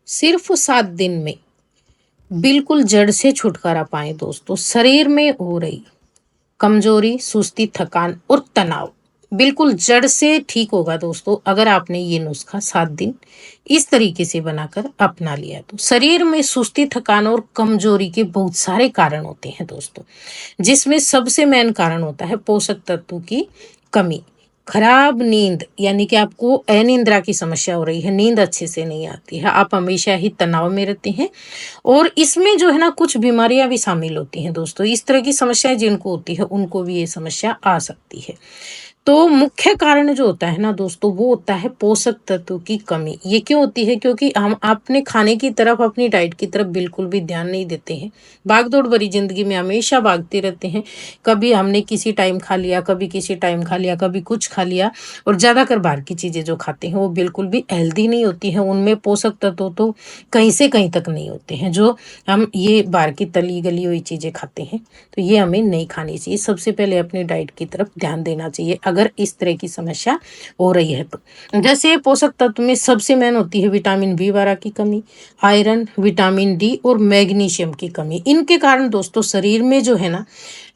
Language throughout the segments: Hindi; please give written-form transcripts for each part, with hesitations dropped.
सिर्फ 7 दिन में बिल्कुल जड़ से छुटकारा पाएँ दोस्तों। शरीर में हो रही कमज़ोरी, सुस्ती, थकान और तनाव बिल्कुल जड़ से ठीक होगा दोस्तों, अगर आपने ये नुस्खा 7 दिन इस तरीके से बनाकर अपना लिया तो। शरीर में सुस्ती, थकान और कमज़ोरी के बहुत सारे कारण होते हैं दोस्तों, जिसमें सबसे मेन कारण होता है पोषक तत्वों की कमी। खराब नींद यानी कि आपको अनिद्रा की समस्या हो रही है, नींद अच्छे से नहीं आती है, आप हमेशा ही तनाव में रहते हैं और इसमें जो है ना कुछ बीमारियां भी शामिल होती हैं दोस्तों। इस तरह की समस्याएं जिनको होती है उनको भी ये समस्या आ सकती है। तो मुख्य कारण जो होता है ना दोस्तों, वो होता है पोषक तत्व की कमी। ये क्यों होती है? क्योंकि हम अपने खाने की तरफ, अपनी डाइट की तरफ बिल्कुल भी ध्यान नहीं देते हैं। भागदौड़ भरी जिंदगी में हमेशा भागते रहते हैं। कभी हमने किसी टाइम खा लिया, कभी किसी टाइम खा लिया, कभी कुछ खा लिया। और ज्यादातर बाहर की चीजें जो खाते हैं वो बिल्कुल भी हेल्दी नहीं होती हैं। उनमें पोषक तत्व तो कहीं से कहीं तक नहीं होते हैं। जो हम ये बाहर की तली गली हुई चीजें खाते हैं, तो ये हमें नहीं खानी चाहिए। सबसे पहले अपनी डाइट की तरफ ध्यान देना चाहिए अगर इस तरह की समस्या हो रही है तो। जैसे पोषक तत्व में सबसे मेन होती है विटामिन बी 12 की कमी, आयरन, विटामिन डी और मैग्नीशियम की कमी। इनके कारण दोस्तों शरीर में जो है ना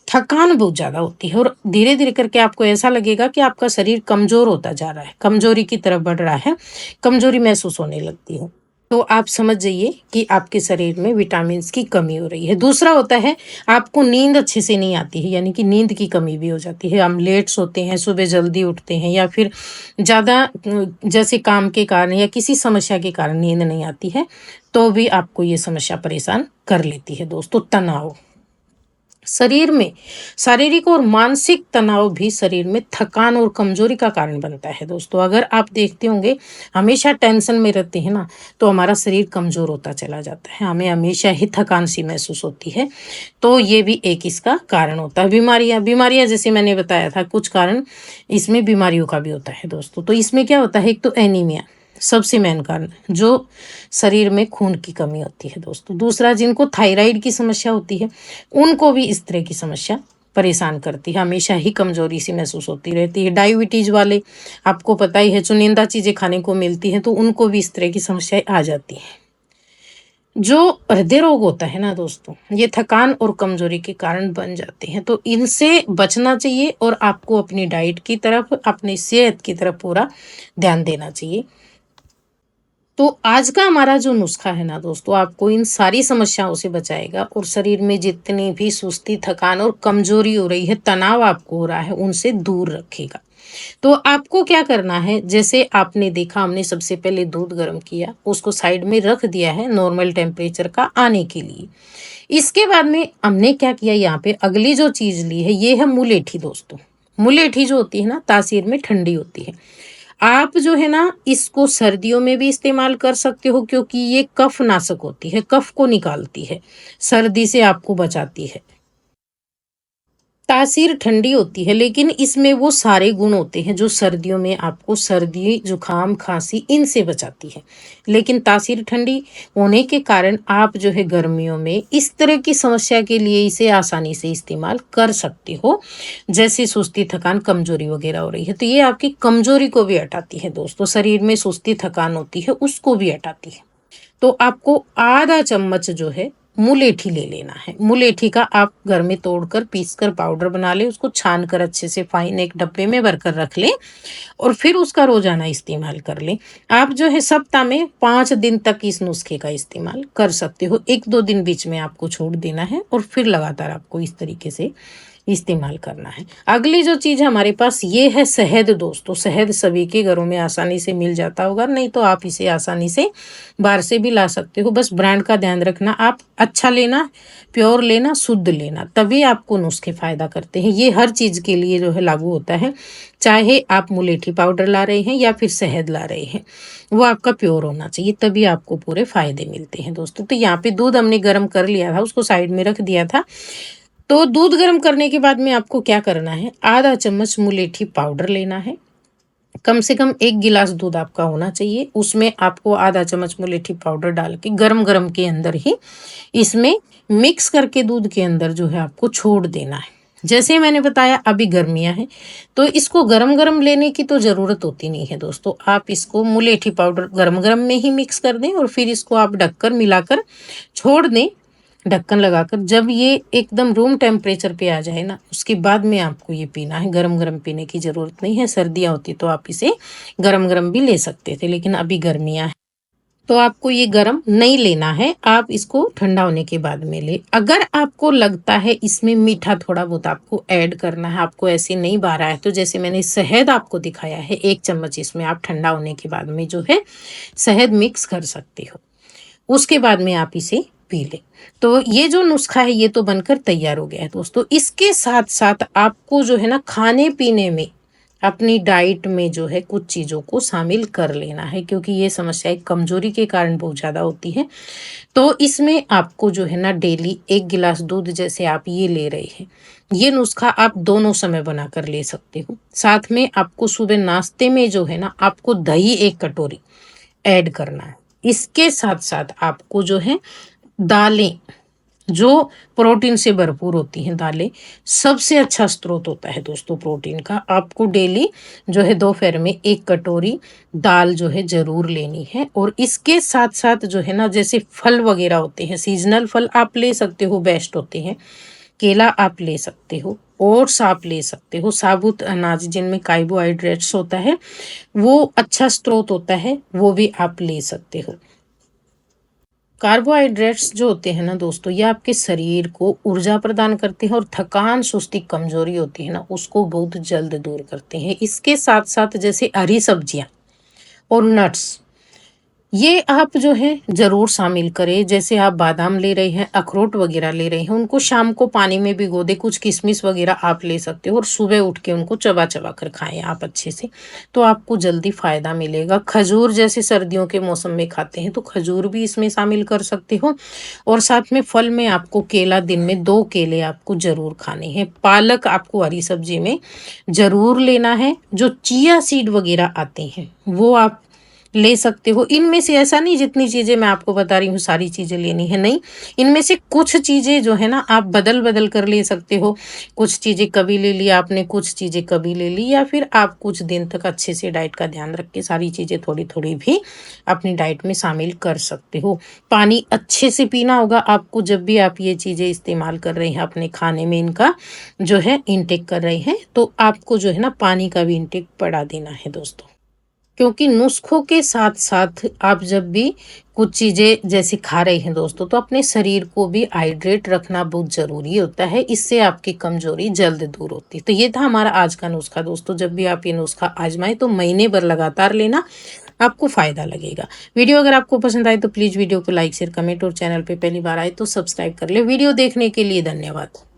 थकान बहुत ज्यादा होती है और धीरे धीरे करके आपको ऐसा लगेगा कि आपका शरीर कमजोर होता जा रहा है, कमजोरी की तरफ बढ़ रहा है, कमजोरी महसूस होने लगती है। तो आप समझ जाइए कि आपके शरीर में विटामिन की कमी हो रही है। दूसरा होता है आपको नींद अच्छे से नहीं आती है, यानी कि नींद की कमी भी हो जाती है। हम लेट सोते हैं, सुबह जल्दी उठते हैं, या फिर ज़्यादा जैसे काम के कारण या किसी समस्या के कारण नींद नहीं आती है, तो भी आपको ये समस्या परेशान कर लेती है दोस्तों। तनाव, शरीर में शारीरिक और मानसिक तनाव भी शरीर में थकान और कमजोरी का कारण बनता है दोस्तों। अगर आप देखते होंगे हमेशा टेंशन में रहते हैं ना, तो हमारा शरीर कमजोर होता चला जाता है, हमें हमेशा ही थकान सी महसूस होती है। तो ये भी एक इसका कारण होता है। बीमारियां बीमारियां जैसे मैंने बताया था, कुछ कारण इसमें बीमारियों का भी होता है दोस्तों। तो इसमें क्या होता है, एक तो एनीमिया सबसे मेन कारण, जो शरीर में खून की कमी होती है दोस्तों। दूसरा, जिनको थायराइड की समस्या होती है उनको भी इस तरह की समस्या परेशान करती है, हमेशा ही कमजोरी सी महसूस होती रहती है। डायबिटीज वाले, आपको पता ही है, चुनिंदा चीजें खाने को मिलती हैं तो उनको भी इस तरह की समस्याएं आ जाती हैं। जो हृदय रोग होता है ना दोस्तों, ये थकान और कमजोरी के कारण बन जाते हैं। तो इनसे बचना चाहिए और आपको अपनी डाइट की तरफ, अपनी सेहत की तरफ पूरा ध्यान देना चाहिए। तो आज का हमारा जो नुस्खा है ना दोस्तों, आपको इन सारी समस्याओं से बचाएगा और शरीर में जितनी भी सुस्ती, थकान और कमजोरी हो रही है, तनाव आपको हो रहा है, उनसे दूर रखेगा। तो आपको क्या करना है, जैसे आपने देखा हमने सबसे पहले दूध गर्म किया, उसको साइड में रख दिया है नॉर्मल टेम्परेचर का आने के लिए। इसके बाद में हमने क्या किया, यहाँ पे अगली जो चीज ली है ये है मुलेठी दोस्तों। मुलेठी जो होती है ना, तासीर में ठंडी होती है। आप जो है ना इसको सर्दियों में भी इस्तेमाल कर सकते हो, क्योंकि ये कफ नाशक होती है, कफ को निकालती है, सर्दी से आपको बचाती है। तासीर ठंडी होती है, लेकिन इसमें वो सारे गुण होते हैं जो सर्दियों में आपको सर्दी, जुकाम, खांसी इनसे बचाती है। लेकिन तासीर ठंडी होने के कारण आप जो है गर्मियों में इस तरह की समस्या के लिए इसे आसानी से इस्तेमाल कर सकते हो। जैसे सुस्ती, थकान, कमजोरी वगैरह हो रही है, तो ये आपकी कमजोरी को भी हटाती है दोस्तों। शरीर में सुस्ती, थकान होती है उसको भी हटाती है। तो आपको आधा चम्मच जो है मुलेठी ले लेना है। मुलेठी का आप घर में तोड़कर पीसकर पाउडर बना ले, उसको छान कर अच्छे से फाइन एक डब्बे में भरकर रख ले और फिर उसका रोजाना इस्तेमाल कर ले। आप जो है सप्ताह में 5 दिन तक इस नुस्खे का इस्तेमाल कर सकते हो। 1-2 दिन बीच में आपको छोड़ देना है और फिर लगातार आपको इस तरीके से इस्तेमाल करना है। अगली जो चीज़ हमारे पास ये है शहद दोस्तों। शहद सभी के घरों में आसानी से मिल जाता होगा, नहीं तो आप इसे आसानी से बाहर से भी ला सकते हो। बस ब्रांड का ध्यान रखना, आप अच्छा लेना, प्योर लेना, शुद्ध लेना, तभी आपको नुस्खे फ़ायदा करते हैं। ये हर चीज़ के लिए जो है लागू होता है, चाहे आप मुलेठी पाउडर ला रहे हैं या फिर शहद ला रहे हैं, वो आपका प्योर होना चाहिए, तभी आपको पूरे फ़ायदे मिलते हैं दोस्तों। तो यहाँ पे दूध हमने गर्म कर लिया था, उसको साइड में रख दिया था। तो दूध गर्म करने के बाद में आपको क्या करना है, आधा चम्मच मुलेठी पाउडर लेना है। कम से कम 1 गिलास दूध आपका होना चाहिए, उसमें आपको आधा चम्मच मुलेठी पाउडर डाल के गरम गरम के अंदर ही इसमें मिक्स करके दूध के अंदर जो है आपको छोड़ देना है। जैसे मैंने बताया अभी गर्मियां हैं, तो इसको गरम गरम लेने की तो ज़रूरत होती नहीं है दोस्तों। आप इसको मुलेठी पाउडर गरम गरम में ही मिक्स कर दें और फिर इसको आप ढककर मिलाकर छोड़ दें, ढक्कन लगाकर। जब ये एकदम रूम टेम्परेचर पे आ जाए ना, उसके बाद में आपको ये पीना है। गरम गरम पीने की ज़रूरत नहीं है। सर्दियाँ होती तो आप इसे गरम गरम भी ले सकते थे, लेकिन अभी गर्मियाँ हैं तो आपको ये गरम नहीं लेना है। आप इसको ठंडा होने के बाद में ले। अगर आपको लगता है इसमें मीठा थोड़ा बहुत आपको ऐड करना है, आपको ऐसे नहीं बा रहा है, तो जैसे मैंने शहद आपको दिखाया है, 1 चम्मच इसमें आप ठंडा होने के बाद में जो है शहद मिक्स कर सकते हो। उसके बाद में आप इसे पी लें। तो ये जो नुस्खा है ये तो बनकर तैयार हो गया है दोस्तों। इसके साथ साथ आपको जो है ना खाने पीने में, अपनी डाइट में जो है कुछ चीज़ों को शामिल कर लेना है, क्योंकि ये समस्याएं कमजोरी के कारण बहुत ज़्यादा होती हैं। तो इसमें आपको जो है ना डेली 1 गिलास दूध जैसे आप ये ले रहे हैं, ये नुस्खा आप दोनों समय बनाकर ले सकते हो। साथ में आपको सुबह नाश्ते में जो है ना आपको दही 1 कटोरी ऐड करना है। इसके साथ साथ आपको जो है दालें, जो प्रोटीन से भरपूर होती हैं दालें, सबसे अच्छा स्रोत होता है दोस्तों प्रोटीन का। आपको डेली जो है दोपहर में 1 कटोरी दाल जो है ज़रूर लेनी है। और इसके साथ साथ जो है ना जैसे फल वगैरह होते हैं, सीजनल फल आप ले सकते हो, बेस्ट होते हैं। केला आप ले सकते हो, ओट्स आप ले सकते हो, साबुत अनाज जिनमें कार्बोहाइड्रेट्स होता है वो अच्छा स्रोत होता है, वो भी आप ले सकते हो। कार्बोहाइड्रेट्स जो होते हैं ना दोस्तों, ये आपके शरीर को ऊर्जा प्रदान करते हैं और थकान, सुस्ती, कमजोरी होती है ना उसको बहुत जल्द दूर करते हैं। इसके साथ साथ जैसे हरी सब्जियां और नट्स, ये आप जो है ज़रूर शामिल करें। जैसे आप बादाम ले रहे हैं, अखरोट वगैरह ले रहे हैं, उनको शाम को पानी में भिगो दें। कुछ किशमिश वगैरह आप ले सकते हो और सुबह उठ के उनको चबा चबा कर खाएं आप अच्छे से, तो आपको जल्दी फ़ायदा मिलेगा। खजूर जैसे सर्दियों के मौसम में खाते हैं तो खजूर भी इसमें शामिल कर सकते हो। और साथ में फल में आपको केला, दिन में 2 केले आपको ज़रूर खाने हैं। पालक आपको हरी सब्जी में ज़रूर लेना है। जो चिया सीड वगैरह आते हैं वो आप ले सकते हो। इनमें से ऐसा नहीं जितनी चीज़ें मैं आपको बता रही हूँ सारी चीज़ें लेनी है, नहीं। इनमें से कुछ चीज़ें जो है ना आप बदल बदल कर ले सकते हो। कुछ चीज़ें कभी ले ली आपने, कुछ चीज़ें कभी ले ली, या फिर आप कुछ दिन तक अच्छे से डाइट का ध्यान रख के सारी चीज़ें थोड़ी थोड़ी भी अपनी डाइट में शामिल कर सकते हो। पानी अच्छे से पीना होगा आपको। जब भी आप ये चीज़ें इस्तेमाल कर रहे हैं अपने खाने में, इनका जो है इंटेक कर रहे हैं, तो आपको जो है ना पानी का भी इंटेक बढ़ा देना है दोस्तों। क्योंकि नुस्खों के साथ साथ आप जब भी कुछ चीज़ें जैसे खा रहे हैं दोस्तों, तो अपने शरीर को भी हाइड्रेट रखना बहुत ज़रूरी होता है। इससे आपकी कमज़ोरी जल्द दूर होती है। तो ये था हमारा आज का नुस्खा दोस्तों। जब भी आप ये नुस्खा आजमाएं तो महीने भर लगातार लेना, आपको फ़ायदा लगेगा। वीडियो अगर आपको पसंद आए तो प्लीज़ वीडियो को लाइक, शेयर, कमेंट और चैनल पे पहली बार आए तो सब्सक्राइब कर ले। वीडियो देखने के लिए धन्यवाद।